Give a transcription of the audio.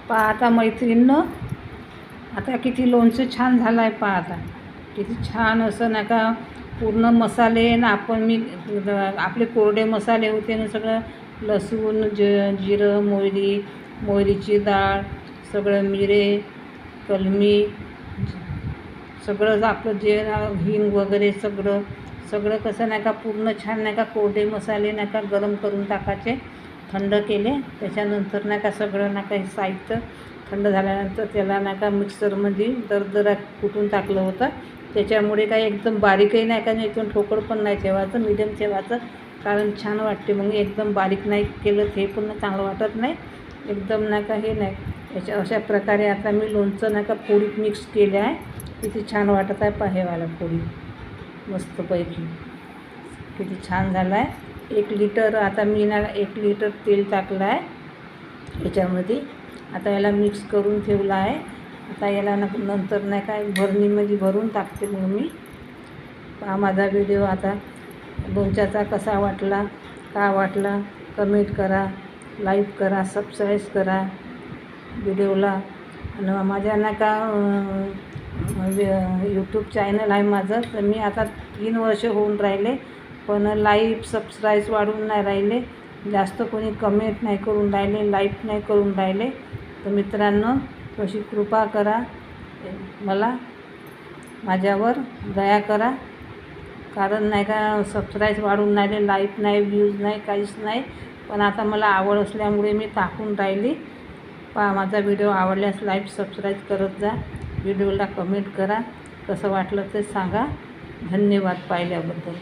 पहा आता मैत्रिणींनो, आता किती लोणचं छान झालं आहे. पहा आता किती छान असं नाही का पूर्ण मसाले ना आपले कोरडे मसाले होते ना, सगळं लसूण जिरं मोहरीची डाळ, सगळं मिरे कलमी सगळं आपलं जे हिंग वगैरे सगळं कसं नाही का पूर्ण छान नाही का कोरडे मसाले नाही का गरम करून टाकायचे, थंड केले. त्याच्यानंतर नाही का सगळं नाही का हे साहित्य थंड झाल्यानंतर त्याला नाही का मिक्सरमध्ये दरदरा कुटून टाकलं होतं. त्याच्यामुळे काही एकदम बारीकही नाही का, एकदम ठोकळ पण नाही ठेवायचं, मिडियम ठेवायचं, कारण छान वाटते. मग एकदम बारीक नाही केलं ते पण चांगलं वाटत नाही, एकदम नाही का हे नाही. अशा प्रकारे आता मी लोणचं नाही का फोडीत मिक्स केले आहे. किती छान वाटत आहे पाहेवाला फोडी, मस्तपैकी किती छान झाला आहे. 1 लिटर आता मी ना 1 लिटर तेल टाकलं आहे याच्यामध्ये. आता याला मिक्स करून ठेवलं आहे. आता याला नंतर नाही काय भरणीमध्ये भरून टाकते. मग मी पहा माझा व्हिडिओ आता लोणच्याचा कसा वाटला, का वाटला, कमेंट करा, लाईक करा, सबस्क्राईब करा व्हिडिओला. आणि माझ्या नाही का यूट्यूब चॅनल आहे माझं, तर मी आता 3 वर्ष होऊन राहिले, पण लाईक सबस्क्राईब वाढून नाही राहिले, जास्त कोणी कमेंट नाही करून राहिले, लाईक नाही करून राहिले. तर मित्रांनो, तशी कृपा करा, मला माझ्यावर दया करा, कारण नाही का सबस्क्राईब वाढून राहिले, लाईक नाही, व्ह्यूज नाही, काहीच नाही. पण आता मला आवड असल्यामुळे मी टाकून राहिली. पहा माझा व्हिडिओ आवडल्यास लाईक सबस्क्राईब करत जा, व्हिडिओला कमेंट करा, कसं वाटलं ते सांगा. धन्यवाद पाहिल्याबद्दल.